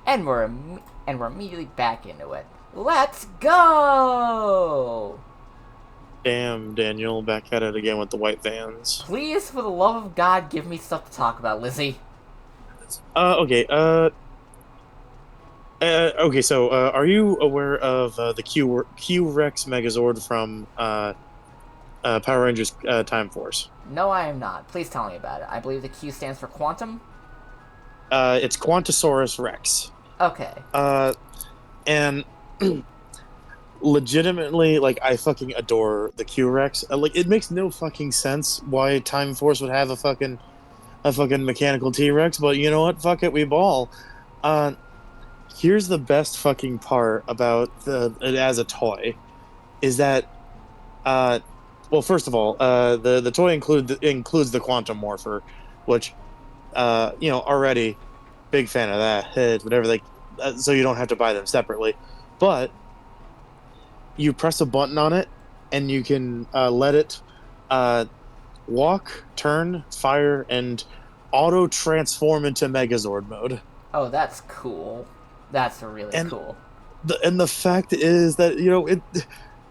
And we're immediately back into it. Let's go! Damn, Daniel, back at it again with the white vans. Please, for the love of God, give me stuff to talk about, Lizzie. Okay, okay, so, are you aware of the Q-Rex Megazord from Power Rangers Time Force? No, I am not. Please tell me about it. I believe the Q stands for quantum. It's Quantosaurus Rex. Okay. Uh, and legitimately, like, I fucking adore the Q-Rex. Like, it makes no fucking sense why Time Force would have a fucking mechanical T-Rex, but you know what? Fuck it, we ball. Uh, Here's the best fucking part about the it as a toy is that uh well, first of all, the toy includes the Quantum Morpher, which already big fan of that. Whatever they so you don't have to buy them separately. But you press a button on it and you can let it uh walk, turn, fire, and auto transform into Megazord mode. Oh, that's cool. That's really And cool. the fact is that it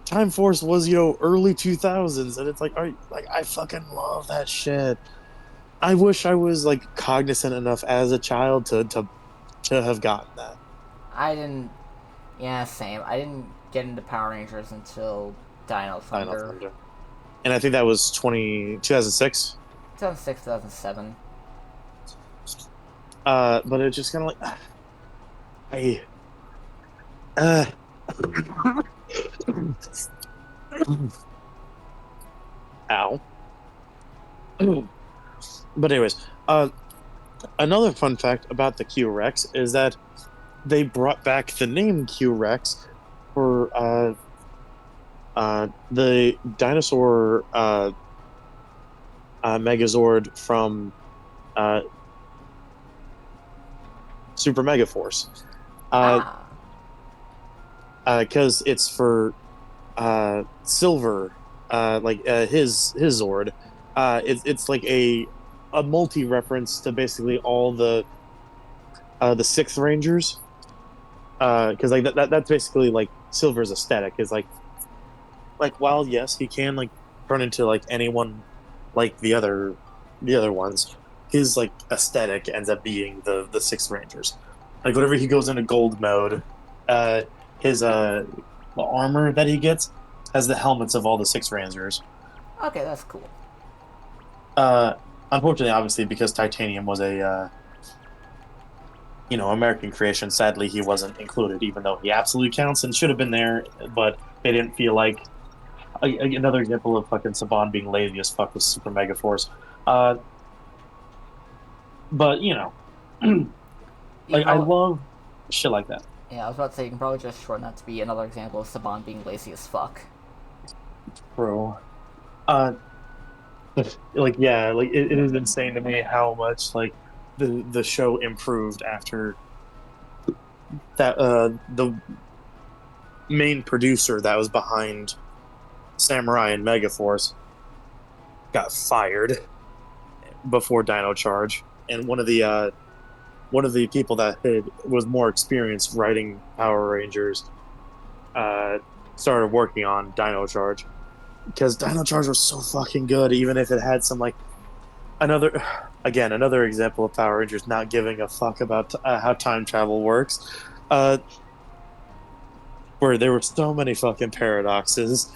Time Force was early 2000s, and it's like, I fucking love that shit. I wish I was like cognizant enough as a child to have gotten that. I didn't. Yeah, same. I didn't get into Power Rangers until Dino Final Thunder. Thunder, and I think that was 2006. 2006, 2007. But it's just kind of like I uh ow. But anyways, another fun fact about the Q Rex is that they brought back the name Q Rex for the dinosaur Megazord from uh, Super Mega Force, Ah. because it's for Silver, his Zord. It's like a multi reference to basically all the sixth Rangers. Because that's basically like Silver's aesthetic is like while yes he can like turn into like anyone like the other ones, his like aesthetic ends up being the six rangers. Like whenever he goes into gold mode, uh his the armor that he gets has the helmets of all the six rangers. Okay, that's cool. uh Unfortunately, obviously, because titanium was a American creation, sadly he wasn't included, even though he absolutely counts and should have been there, but they didn't feel like another example of fucking Saban being lazy as fuck with Super Mega Force. Uh, but You can like I probably. love shit like that, Yeah, I was about to say you can probably just shorten that to be another example of Saban being lazy as fuck. bro. Uh, like yeah, like it is insane to me how much like the show improved after that. The main producer that was behind Samurai and Megaforce got fired before Dino Charge, and one of the people that was more experienced writing Power Rangers uh, started working on Dino Charge because Dino Charge was so fucking good, even if it had some like another again another example of Power Rangers not giving a fuck about how time travel works, uh, where there were so many fucking paradoxes.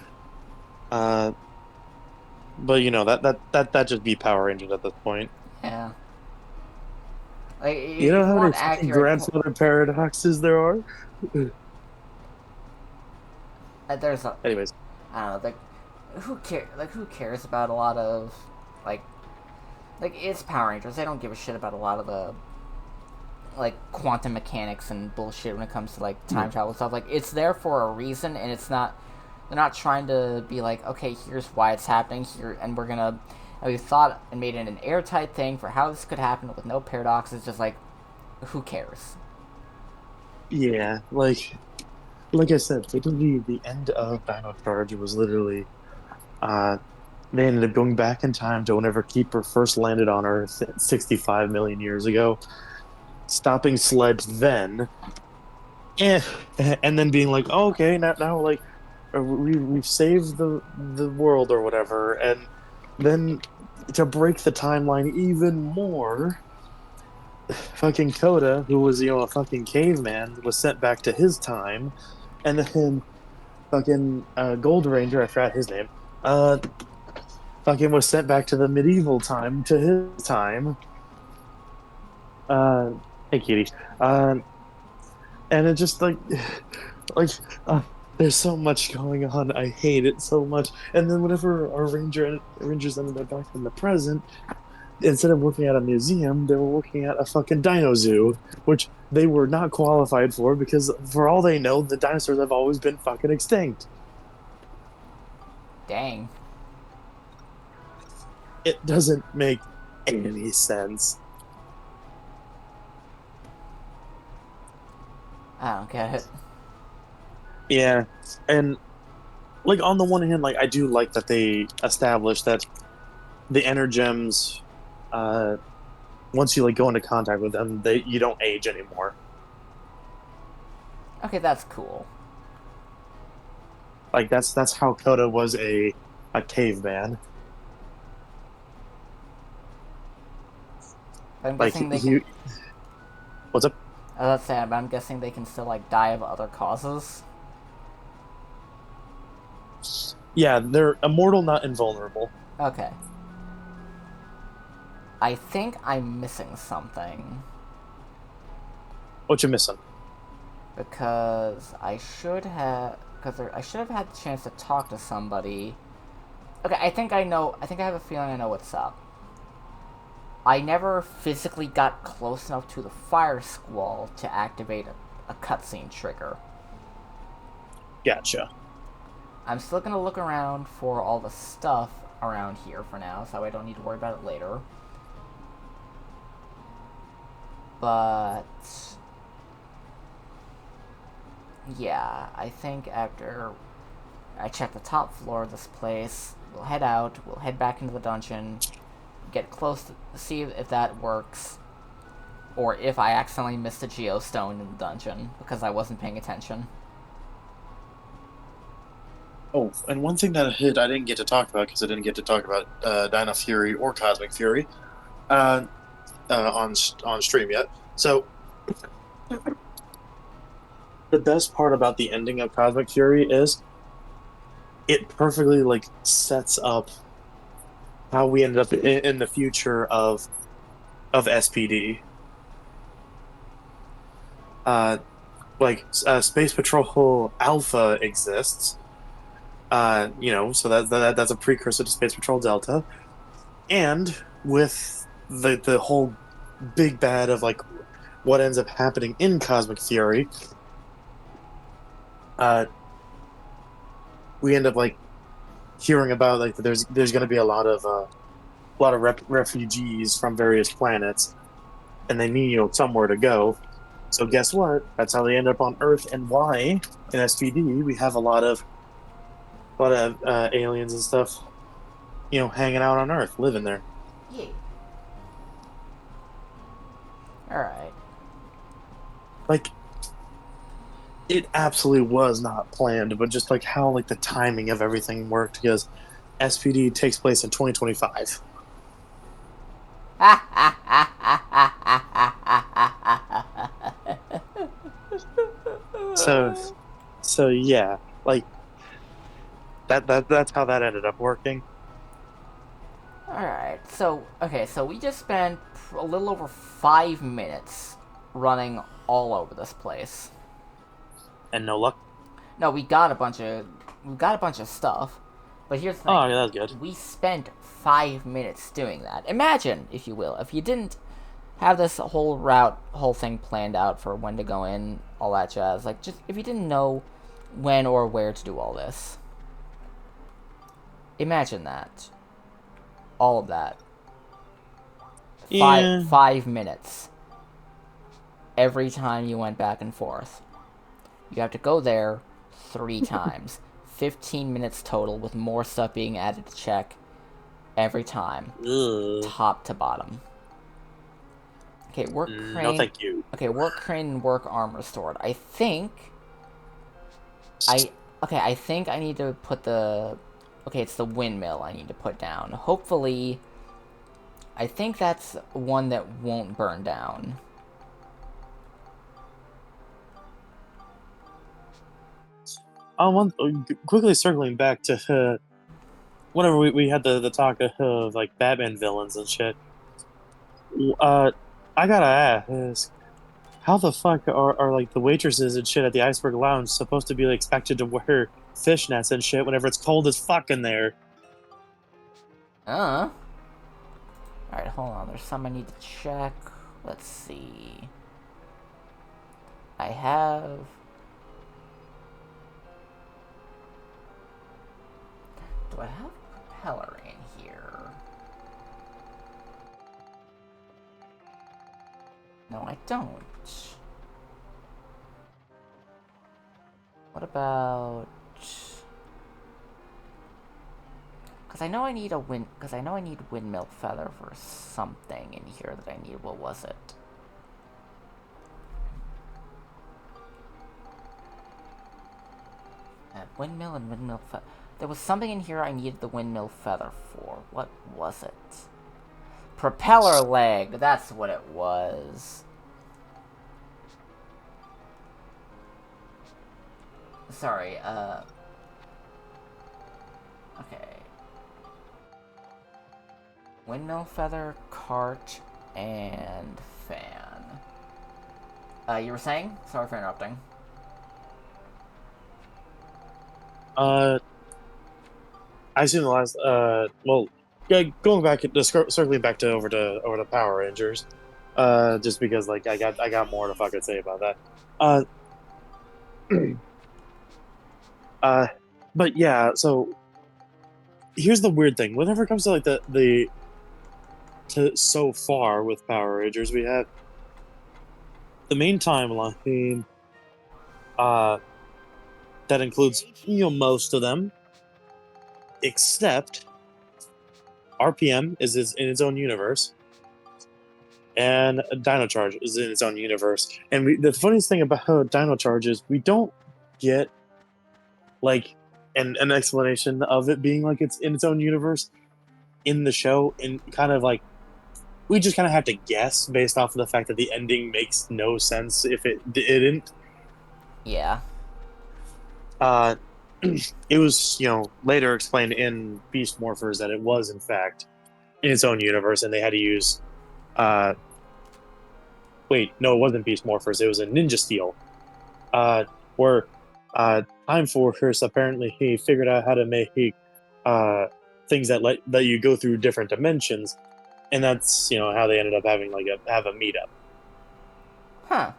Uh, but that just be Power Rangers at this point. Yeah. Like, You know if you how many want fucking accurate. grandfather paradoxes there are? There's a. Anyways, I don't know. Who cares about a lot of. Like. Like, it's Power Rangers. They don't give a shit about a lot of the. Like, quantum mechanics and bullshit when it comes to, like, time travel stuff. Like, it's there for a reason, and it's not. They're not trying to be like, okay, here's why it's happening here, and we're gonna. And we thought and made it an airtight thing for how this could happen with no paradoxes. Just like, who cares? yeah, like I said, literally the end of Dino Charge was literally uh they ended up going back in time to whenever Keeper first landed on Earth 65 million years ago stopping Sledge then, and, and then being like, oh, okay, now like we've saved the world or whatever, and then to break the timeline even more, fucking Coda, who was a fucking caveman, was sent back to his time, and then fucking Gold Ranger, I forgot his name, uh, fucking was sent back to the medieval time to his time. Uh, hey, Kitty. And it just like uh, there's so much going on. I hate it so much. And then whenever our rangers ended up back in the present, instead of working at a museum, they were working at a fucking dino zoo, which they were not qualified for because, for all they know, the dinosaurs have always been fucking extinct. Dang. It doesn't make any sense. I don't get it. Yeah, and like on the one hand, like I do like that they established that the energems, uh, once you like go into contact with them, they you don't age anymore. Okay, that's cool. Like that's how Koda was a caveman. I'm Like guessing they he, can. what's up? Let's say, I'm guessing they can still like die of other causes. Yeah, they're immortal, not invulnerable. Okay. I think I'm missing something What you missing? because I should have had the chance to talk to somebody. Okay, I think I know. I think I have a feeling I know what's up. I never physically got close enough to the fire squall to activate a cutscene trigger. Gotcha. I'm still gonna look around for all the stuff around here for now, so I don't need to worry about it later. But yeah, I think after I check the top floor of this place, we'll head out, we'll head back into the dungeon, get close to see if that works, or if I accidentally missed a geostone in the dungeon because I wasn't paying attention. Oh, and one thing that I didn't get to talk about because I didn't get to talk about Dino Fury or Cosmic Fury uh, on stream yet. So the best part about the ending of Cosmic Fury is it perfectly like sets up how we ended up in the future of SPD. Uh, Space Patrol Alpha exists. So that's a precursor to Space Patrol Delta, and with the whole big bad of like what ends up happening in Cosmic Fury, uh, we end up like hearing about like that there's going to be a lot of refugees from various planets, and they need somewhere to go. So guess what? That's how they end up on Earth, and why in SPD we have a lot of aliens and stuff, hanging out on Earth, living there. Yeah. Alright. Like it absolutely was not planned, but just like how like the timing of everything worked because SPD takes place in 2025. So so yeah, like that's how that ended up working. Alright, so, okay, so we just spent a little over 5 minutes running all over this place. And no luck. No, we got a bunch of stuff, but here's the thing. Oh, yeah, that's good. We spent 5 minutes doing that. Imagine, if you will, if you didn't have this whole thing planned out for when to go in, all that jazz. Like, just, if you didn't know when or where to do all this. Imagine that. All of that. Yeah. 5 minutes. Every time you went back and forth. You have to go there 3 times. 15 minutes total with more stuff being added to check every time. Ugh. Top to bottom. Okay, work No, crane. thank you. Okay, work crane and work arm restored. I think I think I need to put the. Okay, it's the windmill I need to put down. Hopefully, I think that's one that won't burn down. Quickly circling back to whenever we had the talk of like Batman villains and shit. Uh, I gotta ask, how the fuck are like the waitresses and shit at the Iceberg Lounge supposed to be like, expected to wear fishnets and shit whenever it's cold as fuck in there? Alright, hold on. There's some I need to check. Let's see. I have. Do I have propeller in here? No, I don't. What about? Because I know I need a wind. Because I know I need windmill feather for something in here that I need. What was it? Windmill and windmill feather. There was something in here I needed the windmill feather for. What was it? Propeller leg. That's what it was. Sorry, okay. Windmill feather, cart, and fan. You were saying? Sorry for interrupting. I assume the last well, yeah, going back circling back to over to Power Rangers, just because like I got more to fucking say about that. Uh, uh, but yeah, so here's the weird thing. Whenever it comes to like the to so far with Power Rangers, we have the main timeline, uh, that includes most of them, except RPM is in its own universe, and Dino Charge is in its own universe. And the funniest thing about Dino Charge is we don't get like an explanation of it being like it's in its own universe in the show, and kind of like we just kind of have to guess based off of the fact that the ending makes no sense if it didn't. Yeah. Uh, it was later explained in Beast Morphers that it was in fact in its own universe, and they had to use uh wait, no, it wasn't Beast Morphers, it was a Ninja Steel, where Time Force apparently he figured out how to make uh things that you go through different dimensions, and that's how they ended up having like have a meetup. Huh.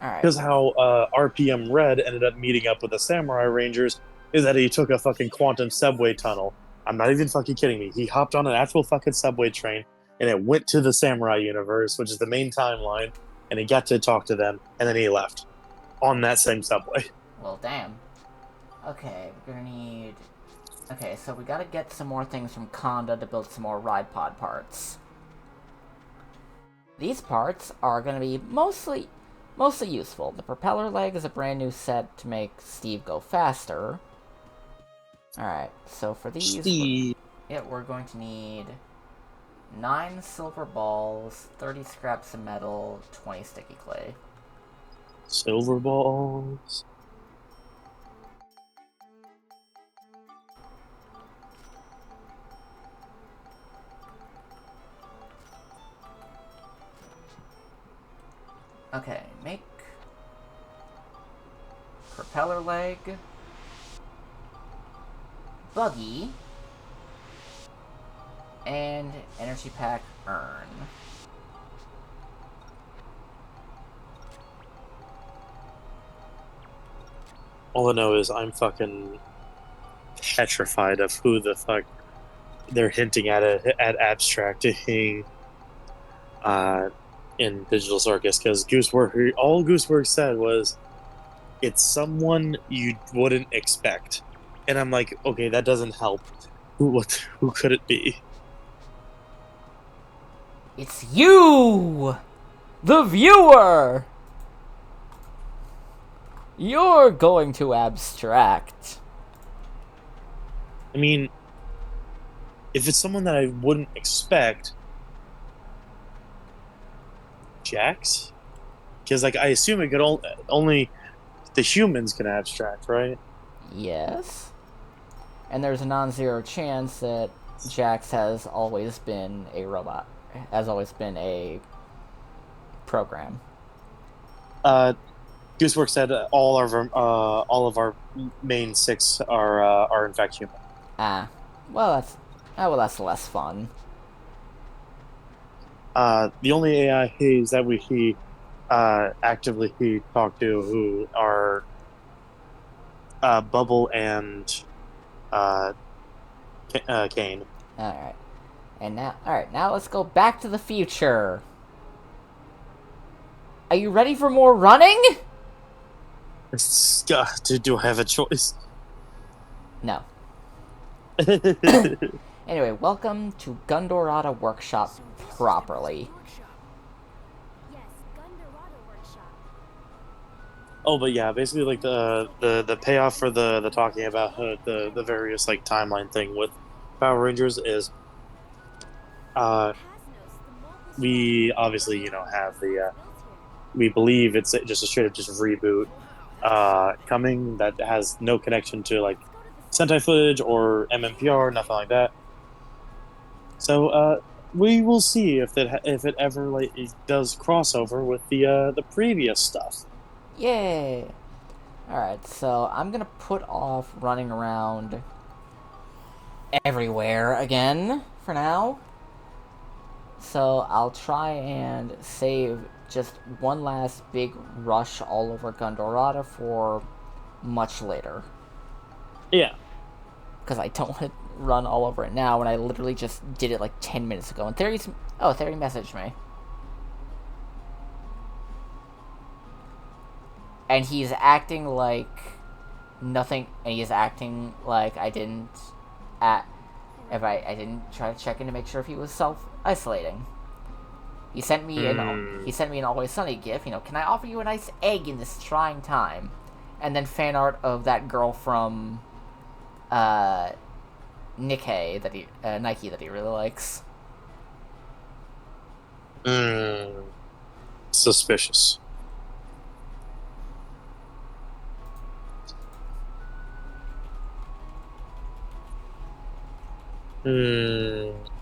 Alright. Because how RPM Red ended up meeting up with the Samurai Rangers is that he took a fucking quantum subway tunnel. I'm not even fucking kidding me. He hopped on an actual fucking subway train and it went to the Samurai universe, which is the main timeline, and he got to talk to them, and then he left on that same subway. Well, damn. Okay, we're gonna need... Okay, so we gotta get some more things from Conda to build some more ride pod parts. These parts are gonna be mostly useful. The propeller leg is a brand new set to make Steve go faster. Alright, so for these... We're going to need 9 silver balls, 30 scraps of metal, 20 sticky clay. Silver balls. Okay, make propeller leg, buggy, and energy pack urn. All I know is I'm fucking petrified of who the fuck they're hinting at abstracting in Digital Circus, because all Gooseworks said was it's someone you wouldn't expect, and I'm like, okay, that doesn't help. Who could it be? It's you! The viewer! You're going to abstract. I mean, if it's someone that I wouldn't expect, Jax? Because like I assume it could only the humans can abstract, right? Yes. And there's a non-zero chance that Jax has always been a robot. Has always been a program. Goosework said all of our main six are in fact human. Ah. That's less fun. The only AIs that we actively talk to who are Bubble and Kane. Alright. Now let's go back to the future. Are you ready for more running? Do I have a choice? No. Anyway, welcome to Gundorata Workshop properly. Oh, but yeah, basically like the payoff for the talking about the various like timeline thing with Power Rangers is we obviously have the we believe it's just a straight up just reboot coming that has no connection to like Sentai footage or MMPR, nothing like that. So we will see if it ever like it does crossover with the previous stuff. Yay! Alright, so I'm gonna put off running around everywhere again for now. So I'll try and save just one last big rush all over Gundorata for much later. Yeah. Because I don't want to run all over it now when I literally just did it like 10 minutes ago. And Theory messaged me. And he's acting like nothing, and he's acting like I didn't I didn't try to check in to make sure if he was self-isolating. He sent me an Always Sunny gif, can I offer you a nice egg in this trying time? And then fan art of that girl from Nike that he really likes. Suspicious.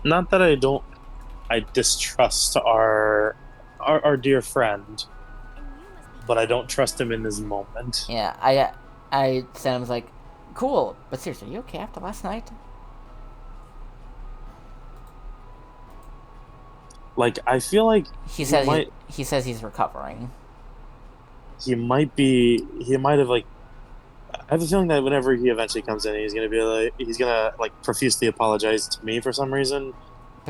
Not that I distrust our dear friend, but I don't trust him in this moment. Yeah, I sent him like, cool, but seriously, are you okay after last night? Like I feel like he says he's recovering. He might have like. I have a feeling that whenever he eventually comes in, he's gonna profusely apologize to me for some reason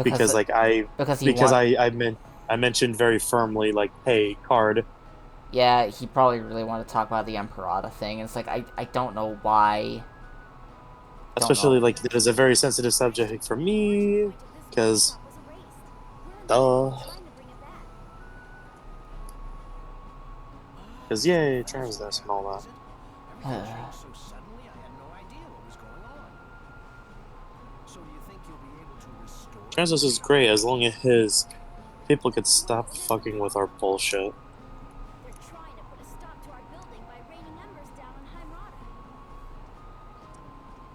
because I mentioned very firmly like, hey, Card. Yeah, he probably really wanted to talk about the Emperata thing, and it's like I don't know why. Especially like it is a very sensitive subject for me because, because yay, Transness and all that. Transness is great as long as his people could stop fucking with our bullshit.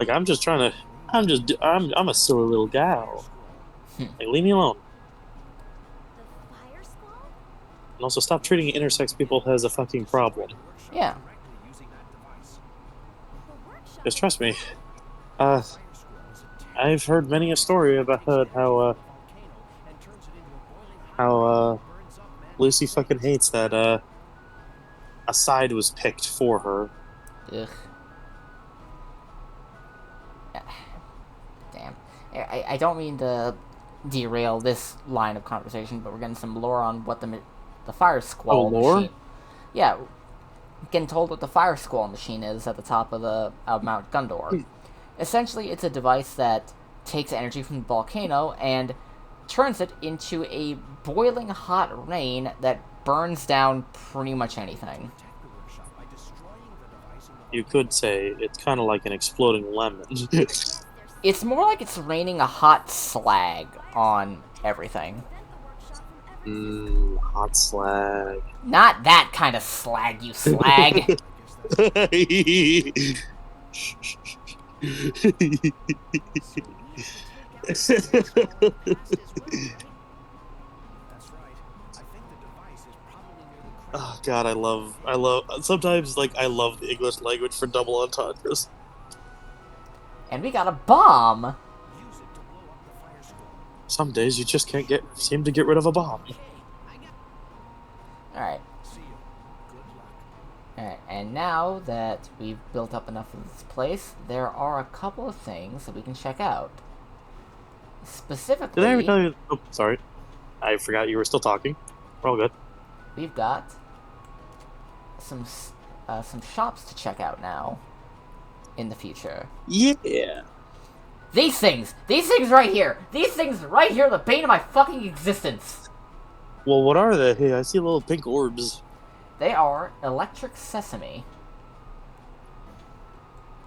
Like I'm a silly little gal. Like leave me alone. And also stop treating intersex people as a fucking problem. Yeah. Just trust me. I've heard many a story about how Lucy fucking hates that a side was picked for her. Ugh. Damn. I don't mean to derail this line of conversation, but we're getting some lore on what the Fire Squall machine. Yeah, getting told what the Fire Squall machine is at the top of Mount Gundor. Essentially, it's a device that takes energy from the volcano and turns it into a boiling hot rain that burns down pretty much anything. You could say it's kind of like an exploding lemon. It's more like it's raining a hot slag on everything. Hot slag. Not that kind of slag, you slag. Oh God, I love. Sometimes, like, I love the English language for double entendres. And we got a bomb. Some days you just can't seem to get rid of a bomb. Alright. Alright, and now that we've built up enough of this place, there are a couple of things that we can check out. Specifically... Did I ever tell you... Oh, sorry. I forgot you were still talking. We're all good. We've got some shops to check out now in the future. Yeah. These things right here, are the bane of my fucking existence. Well, what are they? Hey, I see little pink orbs. They are electric sesame.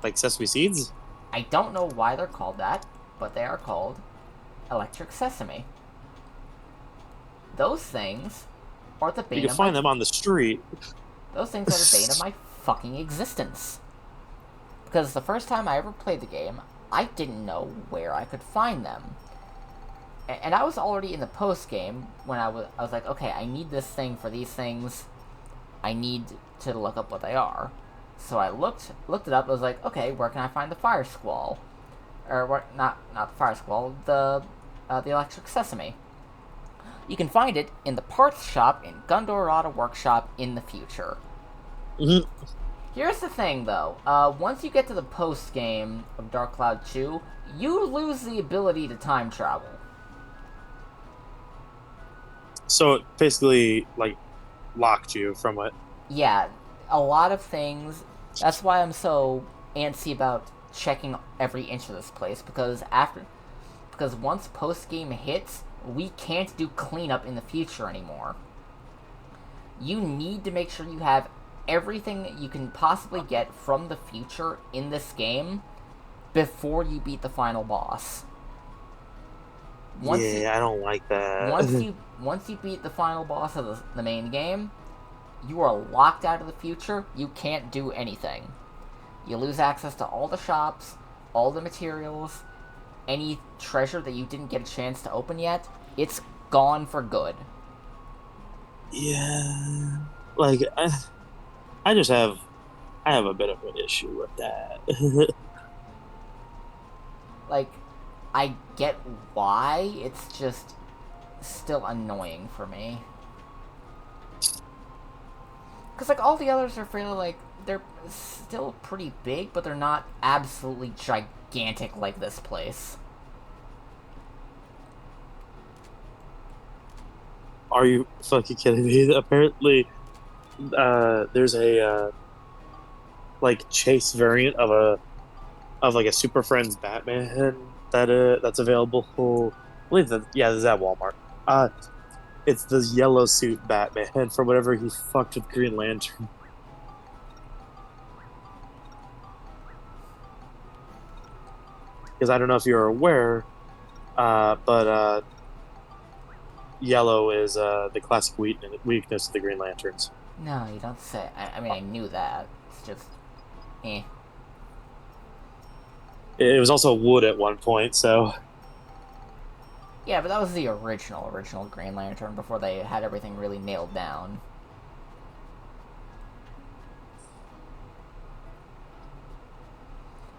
Like sesame seeds? I don't know why they're called that, but they are called electric sesame. Those things are the bane You can find them on the street. Those things are the bane of my fucking existence. Because the first time I ever played the game, I didn't know where I could find them. And I was already in the post-game when I was like, okay, I need this thing for these things. I need to look up what they are. So I looked it up. I was like, okay, where can I find the Fire Squall? Or what? Not the Fire Squall. The Electric Sesame. You can find it in the parts shop in Gundorada Workshop in the future. Mm-hmm. Here's the thing, though. Once you get to the post-game of Dark Cloud 2, you lose the ability to time travel. So it basically, like, locked you from it. Yeah, a lot of things. That's why I'm so antsy about checking every inch of this place, because once post-game hits, we can't do cleanup in the future anymore. You need to make sure you have everything that you can possibly get from the future in this game before you beat the final boss. I don't like that. Once you beat the final boss of the main game, you are locked out of the future. You can't do anything. You lose access to all the shops, all the materials, any treasure that you didn't get a chance to open yet. It's gone for good. Yeah, like I have a bit of an issue with that. Like, I get why, it's just still annoying for me. Because, like, all the others are fairly, like, they're still pretty big, but they're not absolutely gigantic like this place. Are you fucking kidding me? Apparently, there's a like chase variant of like a Super Friends Batman that's available. I believe that this is at Walmart. It's the yellow suit Batman from whatever he fucked with Green Lantern. Because I don't know if you're aware, but yellow is the classic weakness of the Green Lanterns. No, you don't say. I mean, I knew that. It's just, eh. It was also wood at one point, so. Yeah, but that was the original Green Lantern before they had everything really nailed down.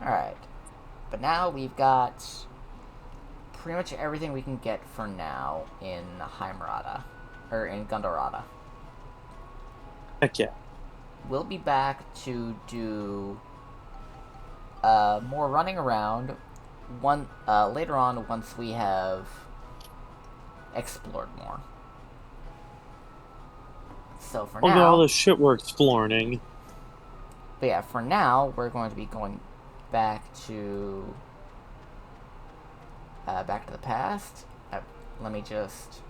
Alright. But now we've got pretty much everything we can get for now in Heimerada. Or in Gundorada. Heck yeah. We'll be back to do more running around later on once we have explored more. So for Look at now, all the shit we're exploring. but yeah, for now we're going to be going back to Back to the Past. Let me just...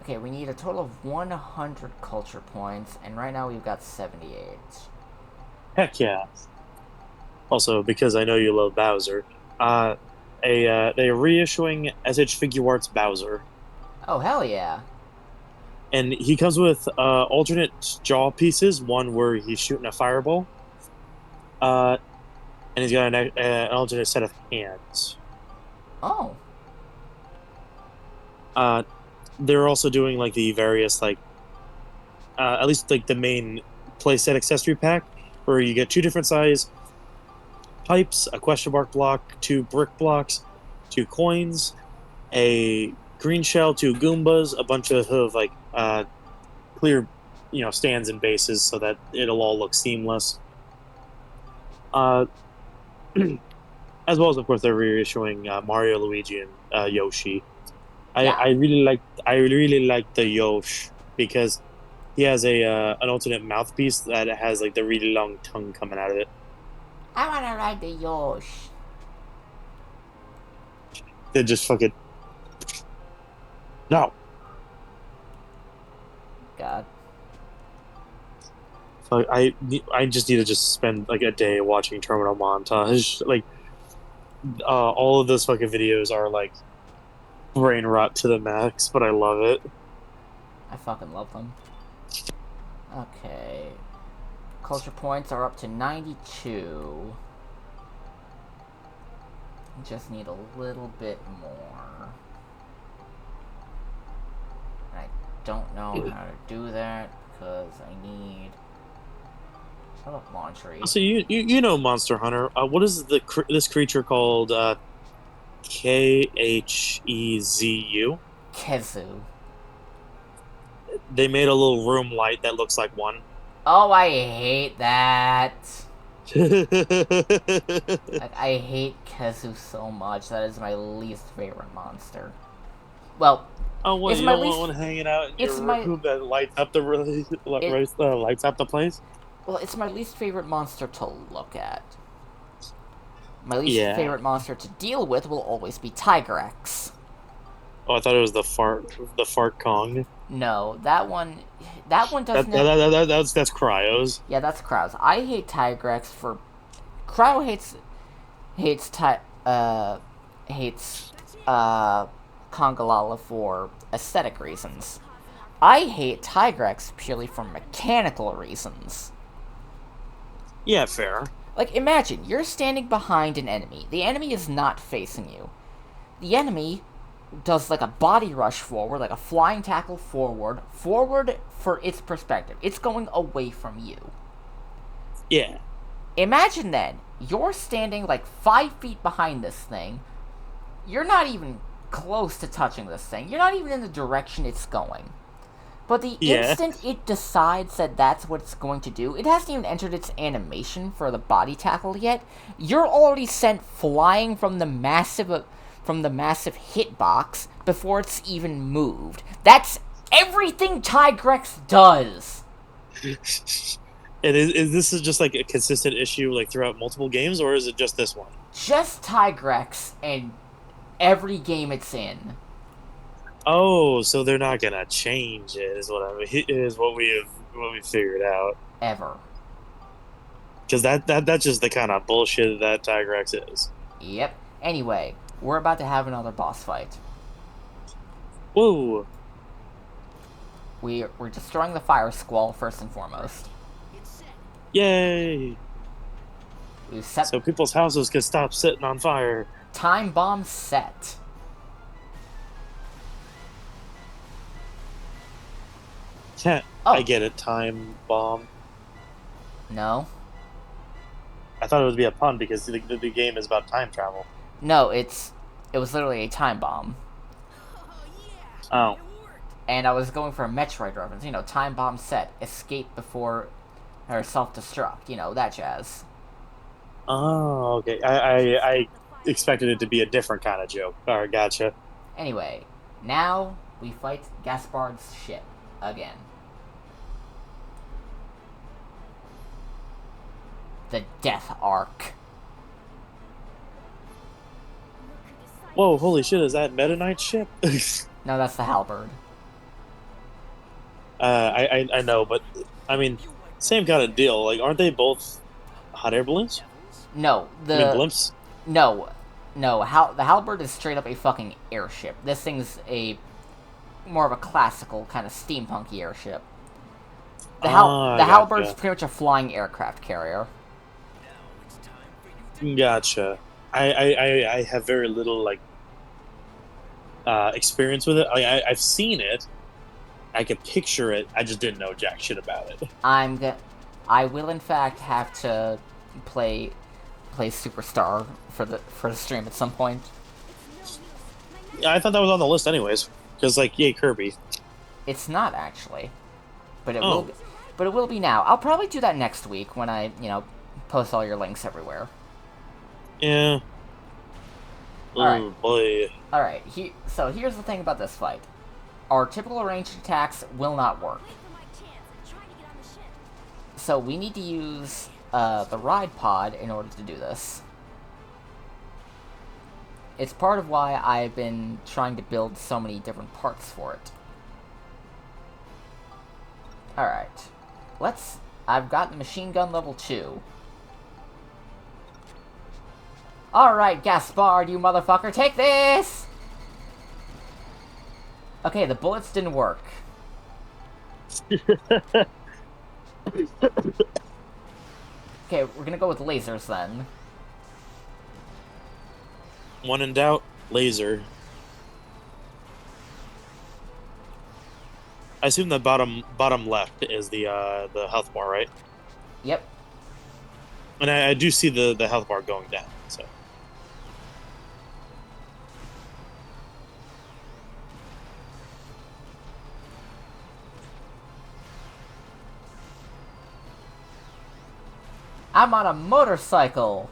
Okay, we need a total of 100 culture points, and right now we've got 78. Heck yeah. Also, because I know you love Bowser, they're reissuing SH Figuarts Bowser, Oh, hell yeah. and he comes with alternate jaw pieces. One where he's shooting a fireball, and he's got an alternate set of hands. Oh. They're also doing like the various like at least like the main playset accessory pack, where you get two different size pipes, a question mark block, two brick blocks, two coins, a green shell, two Goombas, a bunch of like clear, stands and bases so that it'll all look seamless. Uh, as well as, of course, they're reissuing Mario, Luigi, and Yoshi. Yeah. I really like the Yoshi because he has an alternate mouthpiece that has like the really long tongue coming out of it. I wanna ride the Yosh. They just fucking no. God. So I just need to just spend like a day watching Terminal Montage. Like all of those fucking videos are like brain rot to the max, but I love it. I fucking love them. Okay. Culture points are up to 92. Just need a little bit more. I don't know how to do that because I need... Shut up, laundry. So you know Monster Hunter. What is this creature called? Khezu. Kezu. They made a little room light that looks like one. Oh, I hate that. Like, I hate Kezu so much. That is my least favorite monster. Well, Oh, what? it's You my don't least... want one hanging out in It's your my... room that lights up the lights up the place? Well, it's my least favorite monster to look at. My least Yeah. favorite monster to deal with will always be Tigrex. Oh, I thought it was the fart Kong. No, that one doesn't. That's Cryos. Yeah, that's Krau's. I hate Tigrex for... Cryo hates Congalala for aesthetic reasons. I hate Tigrex purely for mechanical reasons. Yeah, fair. Like, imagine, you're standing behind an enemy. The enemy is not facing you. The enemy does, like, a body rush forward, like a flying tackle forward for its perspective. It's going away from you. Yeah. Imagine then, you're standing, like, 5 feet behind this thing. You're not even close to touching this thing. You're not even in the direction it's going. But the instant it decides that that's what it's going to do, it hasn't even entered its animation for the body tackle yet. You're already sent flying from the massive hitbox before it's even moved. That's everything Tigrex does. And is this just like a consistent issue like throughout multiple games, or is it just this one? Just Tigrex and every game it's in. Oh, so they're not gonna change it? Is what we figured out. Ever. Because that's just the kind of bullshit that Tigrex is. Yep. Anyway, we're about to have another boss fight. Whoa. We're destroying the Fire Squall first and foremost. Yay! We've set... So people's houses can stop sitting on fire. Time bomb set. Yeah, Oh. I get it. Time bomb. No. I thought it would be a pun because the game is about time travel. No, it was literally a time bomb. Oh. And I was going for a Metroid reference. You know, time bomb set. Escape before... or self-destruct. You know, that jazz. Oh, okay. I expected it to be a different kind of joke. Alright, gotcha. Anyway, now we fight Gaspard's ship. Again. The Death Arc. Whoa, holy shit! Is that Meta Knight's ship? No, that's the halberd. I know, but I mean, same kind of deal. Like, aren't they both hot air balloons? No, I mean, the blimps. no, no. The halberd is straight up a fucking airship. This thing's a more of a classical kind of steampunky airship. Ah, The I halberd's gotcha. pretty much a flying aircraft carrier. Gotcha. I have very little like experience with it. I've seen it. I can picture it. I just didn't know jack shit about it. I will in fact have to play Superstar for the stream at some point. Yeah, I thought that was on the list anyways. Because like, yay Kirby. It's not actually, but it will Oh be, but it will be now. I'll probably do that next week when I post all your links everywhere. yeah. All right, Oh boy. all right. So here's the thing about this fight: our typical ranged attacks will not work. So we need to use the ride pod in order to do this. It's part of why I've been trying to build so many different parts for it. Alright. I've got the machine gun level 2. Alright, Gaspard, you motherfucker, take this! Okay, the bullets didn't work. Okay, we're gonna go with lasers then. When in doubt, laser. I assume the bottom left is the health bar, right? Yep. And I do see the health bar going down. So I'm on a motorcycle!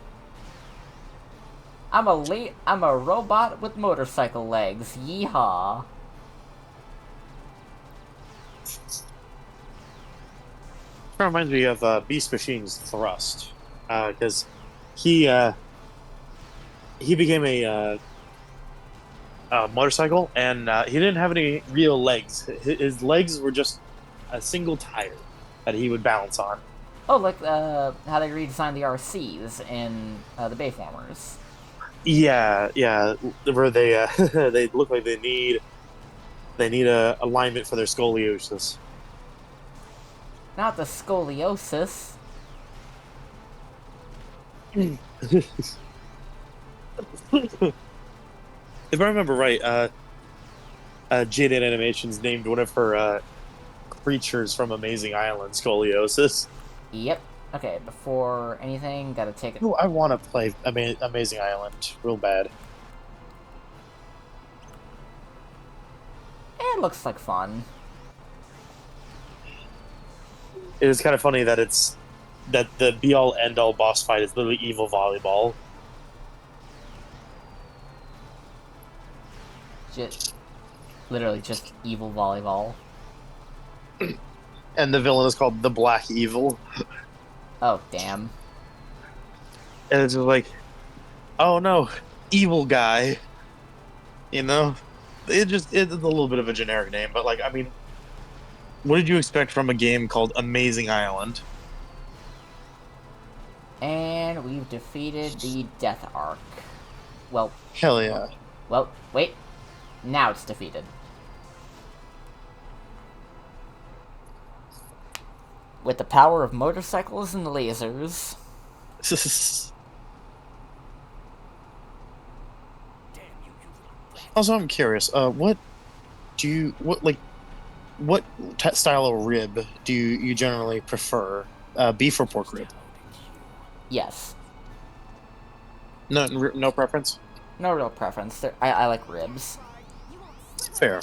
I'm a robot with motorcycle legs. Yeehaw. that reminds me of Beast Machine's Thrust, because he he became a motorcycle, and he didn't have any real legs. His legs were just a single tire that he would balance on. Oh, like how they redesigned the RCs in the Bayformers. Yeah, yeah, where they they look like they need a alignment for their scoliosis. Not the scoliosis. If I remember right, Jaded Animations named one of her creatures from Amazing Island Scoliosis. Yep. Okay, before anything, gotta take it. Ooh, I want to play Amazing Island real bad. It looks like fun. It is kind of funny that that the be all end all boss fight is literally evil volleyball. Just, literally just evil volleyball. And the villain is called the Black Evil. Oh, damn. And it's just like, oh no, evil guy. You know? It's a little bit of a generic name, but like, I mean, what did you expect from a game called Amazing Island? And we've defeated the Death Arc. Well, Hell yeah. well, wait. Now it's defeated. With the power of motorcycles and lasers. Also, I'm curious. What style of rib do you generally prefer? Beef or pork rib? Yes. No preference. No real preference. I like ribs. Fair.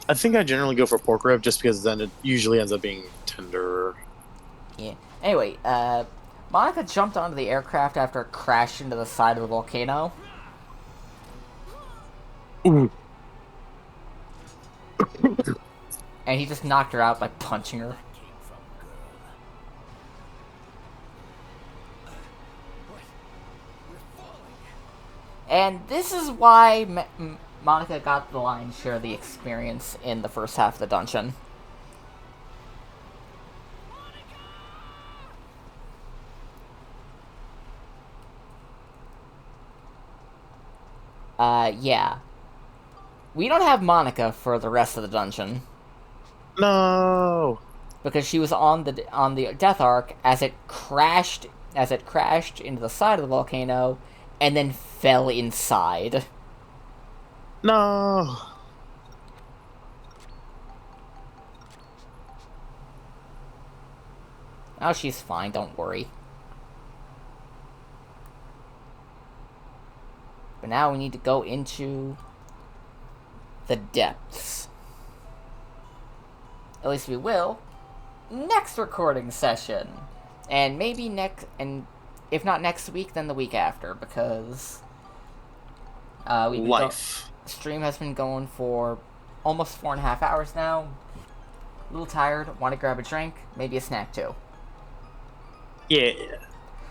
I think I generally go for pork rib just because then it usually ends up being tender. Yeah. Anyway, Monica jumped onto the aircraft after it crashed into the side of the volcano. Ooh. And he just knocked her out by punching her. And this is why Monica got the lion's share of the experience in the first half of the dungeon. Yeah. We don't have Monica for the rest of the dungeon. No. Because she was on the Death Ark as it crashed into the side of the volcano and then fell inside. No. Oh, she's fine, don't worry. But now we need to go into the depths. At least we will. Next recording session. And maybe if not next week, then the week after, because stream has been going for almost 4.5 hours now. A little tired, want to grab a drink, maybe a snack too. Yeah.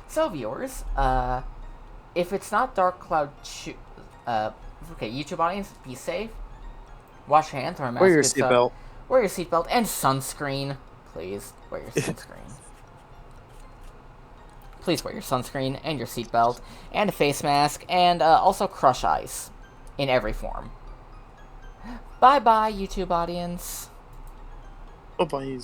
So viewers, if it's not Dark Cloud, okay, YouTube audience, be safe. Wash your hands, wear a mask. Wear your seatbelt. Wear your seatbelt and sunscreen. Please wear your sunscreen. Please wear your sunscreen and your seatbelt and a face mask and also crush ice in every form. Bye bye, YouTube audience. Bye-bye.